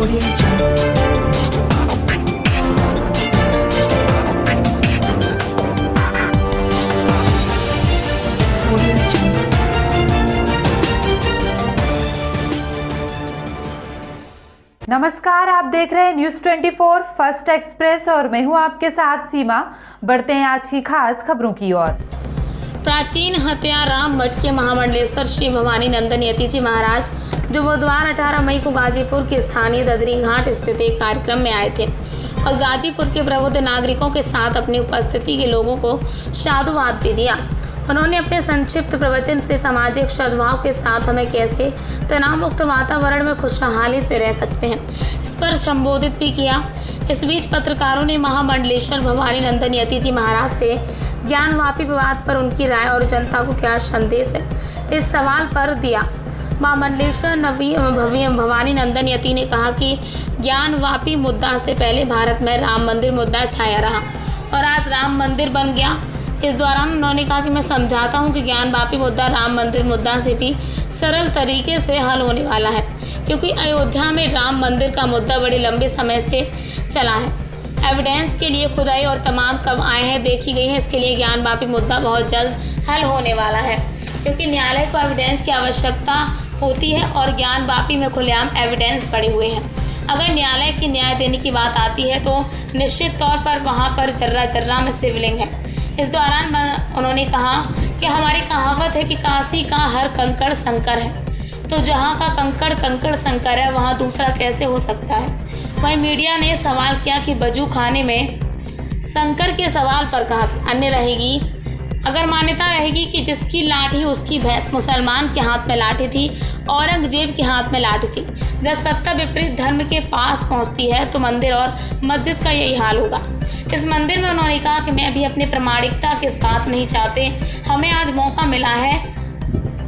नमस्कार, आप देख रहे हैं न्यूज़ 24 फर्स्ट एक्सप्रेस और मैं हूं आपके साथ सीमा। बढ़ते हैं आज की खास खबरों की ओर। प्राचीन हत्या राम मठ के महामंडलेश्वर श्री भवानी नंदन यति जी महाराज जो बुधवार 18 मई को गाजीपुर के स्थानीय ददरी घाट स्थित एक कार्यक्रम में आए थे और गाजीपुर के प्रबुद्ध नागरिकों के साथ अपनी उपस्थिति के लोगों को साधुवाद भी दिया। उन्होंने अपने संक्षिप्त प्रवचन से सामाजिक सद्भाव के साथ हमें कैसे तनाव मुक्त वातावरण में खुशहाली से रह सकते हैं, इस पर संबोधित भी किया। इस बीच पत्रकारों ने महामंडलेश्वर भवानी नंदन यति जी महाराज से ज्ञानवापी विवाद पर उनकी राय और जनता को क्या संदेश है, इस सवाल पर दिया। महामंडलेश्वर भवानी नंदन यति ने कहा कि ज्ञानवापी मुद्दा से पहले भारत में राम मंदिर मुद्दा छाया रहा और आज राम मंदिर बन गया। इस दौरान उन्होंने कहा कि मैं समझाता हूं कि ज्ञानवापी मुद्दा राम मंदिर मुद्दा से भी सरल तरीके से हल होने वाला है, क्योंकि अयोध्या में राम मंदिर का मुद्दा बड़े लंबे समय से चला है। एविडेंस के लिए खुदाई और तमाम कब आए हैं देखी गई है। इसके लिए ज्ञानवापी मुद्दा बहुत जल्द हल होने वाला है, क्योंकि न्यायालय को एविडेंस की आवश्यकता होती है और ज्ञानवापी में खुलेआम एविडेंस पड़े हुए हैं। अगर न्यायालय की न्याय देने की बात आती है तो निश्चित तौर पर वहाँ पर जर्रा जर्रा में शिवलिंग है। इस दौरान उन्होंने कहा कि हमारी कहावत है कि काशी का हर कंकड़ संकर है, तो जहाँ का कंकड़ कंकड़ संकर है वहाँ दूसरा कैसे हो सकता है। वहीं मीडिया ने सवाल किया कि वजू खाने में संकर के सवाल पर कहा कि अन्य रहेगी अगर मान्यता रहेगी कि जिसकी लाठी उसकी भैंस। मुसलमान के हाथ में लाठी थी, औरंगजेब के हाथ में लाठी थी। जब सत्ता विपरीत धर्म के पास पहुंचती है तो मंदिर और मस्जिद का यही हाल होगा। इस मंदिर में उन्होंने कहा कि मैं भी अपनी प्रामाणिकता के साथ नहीं चाहते। हमें आज मौका मिला है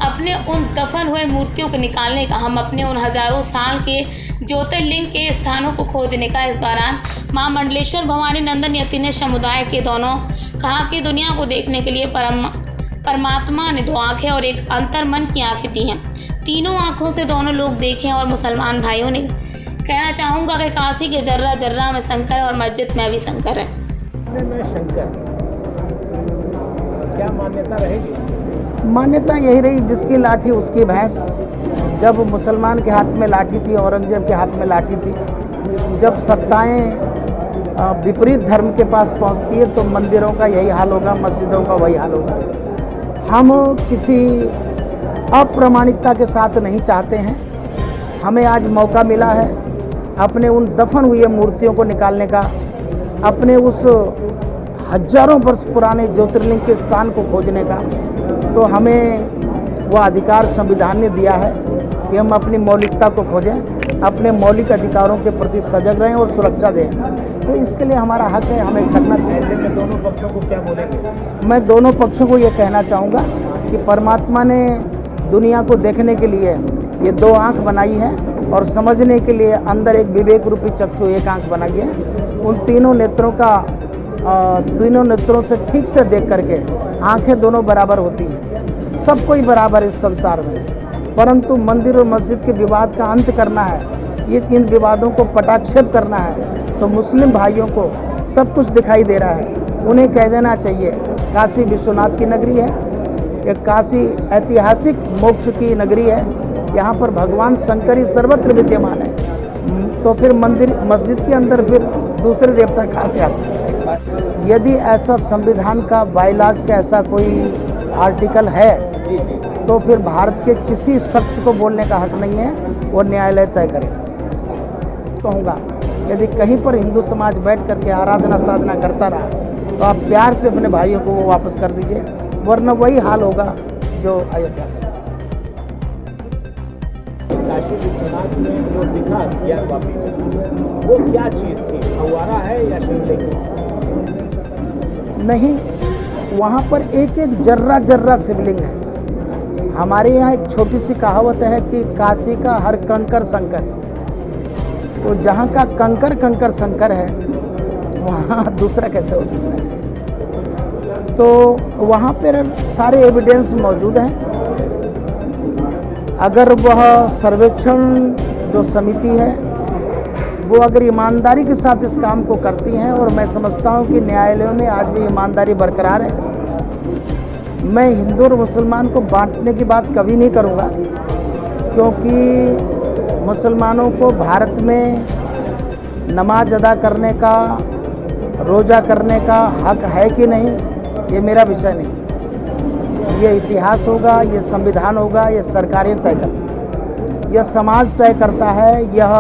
अपने उन दफन हुए मूर्तियों को निकालने का, हम अपने उन हजारों साल के ज्योतिर्लिंग के स्थानों को खोजने का। इस दौरान महामंडलेश्वर भवानी नंदन यति ने समुदाय के दोनों कहा कि दुनिया को देखने के लिए परमात्मा ने दो आँखें और एक अंतर मन की आँखें दी हैं। तीनों आँखों से दोनों लोग देखें। और मुसलमान भाइयों ने कहना चाहूँगा कि काशी के जर्रा जर्रा में शंकर और मस्जिद में भी शंकर है। शंकर क्या मान्यता रहेगी? मान्यता यही रही जिसकी लाठी उसकी भैंस। जब मुसलमान के हाथ में लाठी थी, औरंगजेब के हाथ में लाठी थी, जब सत्ताएं विपरीत धर्म के पास पहुंचती है तो मंदिरों का यही हाल होगा, मस्जिदों का वही हाल होगा। हम किसी अप्रामाणिकता के साथ नहीं चाहते हैं। हमें आज मौका मिला है अपने उन दफन हुई मूर्तियों को निकालने का, अपने उस हजारों वर्ष पुराने ज्योतिर्लिंग के स्थान को खोजने का। तो हमें वो अधिकार संविधान ने दिया है कि हम अपनी मौलिकता को खोजें, अपने मौलिक अधिकारों के प्रति सजग रहें और सुरक्षा दें। तो इसके लिए हमारा हक है, हमें करना चाहिए। ऐसे में दोनों पक्षों को क्या बोलेंगे? मैं दोनों पक्षों को ये कहना चाहूँगा कि परमात्मा ने दुनिया को देखने के लिए ये दो आँख बनाई है और समझने के लिए अंदर एक विवेक रूपी चक्षु एक आँख बनाई है। उन तीनों नेत्रों से ठीक से देख करके आँखें दोनों बराबर होती हैं। सब कोई बराबर इस संसार में, परंतु मंदिर और मस्जिद के विवाद का अंत करना है, ये इन विवादों को पटाक्षेप करना है। तो मुस्लिम भाइयों को सब कुछ दिखाई दे रहा है, उन्हें कह देना चाहिए काशी विश्वनाथ की नगरी है, ये काशी ऐतिहासिक मोक्ष की नगरी है। यहाँ पर भगवान शंकर ही सर्वत्र विद्यमान है। तो फिर मंदिर मस्जिद के अंदर फिर दूसरे देवता कहाँ से आ सकते हैं? यदि ऐसा संविधान का बायलॉज का ऐसा कोई आर्टिकल है तो फिर भारत के किसी शख्स को बोलने का हक नहीं है, वो न्यायालय तय करेगा। कहूँगा यदि कहीं पर हिंदू समाज बैठ करके आराधना साधना करता रहा तो आप प्यार से अपने भाइयों को वो वापस कर दीजिए, वरना वही हाल होगा जो अयोध्या में। काशी विश्वनाथ में जो दिखा ज्ञानवापी वो क्या चीज़ थी? फव्वारा है या शिवलिंग? नहीं, वहाँ पर एक एक जर्रा जर्रा शिवलिंग है। हमारे यहाँ एक छोटी सी कहावत है कि काशी का हर कंकर संकर। तो जहाँ का कंकर कंकर संकर है वहाँ दूसरा कैसे हो सकता है? तो वहाँ पर सारे एविडेंस मौजूद हैं। अगर वह सर्वेक्षण जो समिति है वो अगर ईमानदारी के साथ इस काम को करती हैं, और मैं समझता हूँ कि न्यायालयों में आज भी ईमानदारी बरकरार है। मैं हिंदू और मुसलमान को बांटने की बात कभी नहीं करूँगा, क्योंकि मुसलमानों को भारत में नमाज अदा करने का, रोज़ा करने का हक है कि नहीं, ये मेरा विषय नहीं। ये इतिहास होगा, ये संविधान होगा, ये सरकारें तय करती हैं, यह समाज तय करता है, यह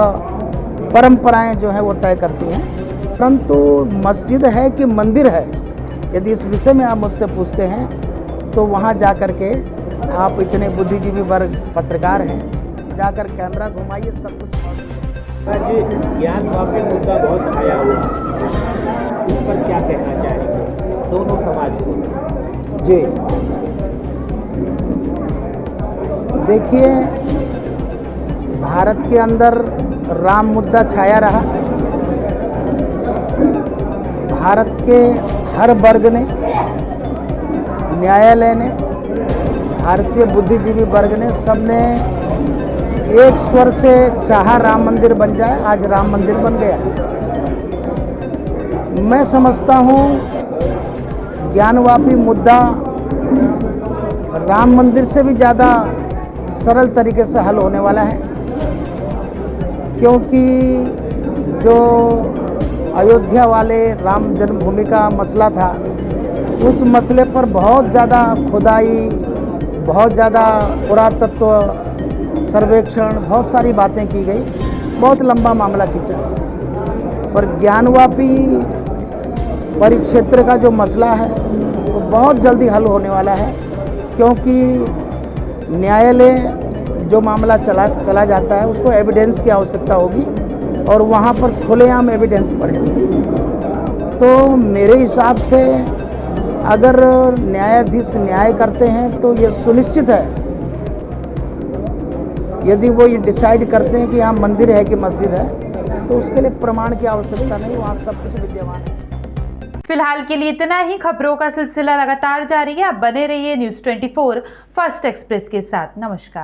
परंपराएं जो हैं वो तय करती हैं। परंतु मस्जिद है कि मंदिर है, यदि इस विषय में आप मुझसे पूछते हैं तो वहाँ जा कर के आप इतने बुद्धिजीवी वर्ग पत्रकार हैं, जाकर कैमरा घुमाइए, सब कुछ। जी, ज्ञान वापी मुद्दा बहुत छाया हुआ, इस पर क्या कहना चाहेंगे दोनों समाज को? जी देखिए, भारत के अंदर राम मुद्दा छाया रहा। भारत के हर वर्ग ने, न्यायालय ने, भारतीय बुद्धिजीवी वर्ग ने, सबने एक स्वर से चाहा राम मंदिर बन जाए। आज राम मंदिर बन गया। मैं समझता हूँ ज्ञानवापी मुद्दा राम मंदिर से भी ज़्यादा सरल तरीके से हल होने वाला है, क्योंकि जो अयोध्या वाले राम जन्मभूमि का मसला था, उस मसले पर बहुत ज़्यादा खुदाई, बहुत ज़्यादा पुरातत्व सर्वेक्षण, बहुत सारी बातें की गई, बहुत लंबा मामला खींचा। पर ज्ञानवापी परिक्षेत्र का जो मसला है वो बहुत जल्दी हल होने वाला है, क्योंकि न्यायालय जो मामला चला जाता है उसको एविडेंस की आवश्यकता होगी, और वहाँ पर खुलेआम एविडेंस पड़ेगी। तो मेरे हिसाब से अगर न्यायाधीश न्याय करते हैं तो ये सुनिश्चित है, यदि वो ये डिसाइड करते हैं कि यहाँ मंदिर है कि मस्जिद है, तो उसके लिए प्रमाण की आवश्यकता नहीं, वहाँ सब कुछ विद्यमान है। फिलहाल के लिए इतना ही। खबरों का सिलसिला लगातार जारी है। आप बने रहिए न्यूज़ 24 फर्स्ट एक्सप्रेस के साथ। नमस्कार।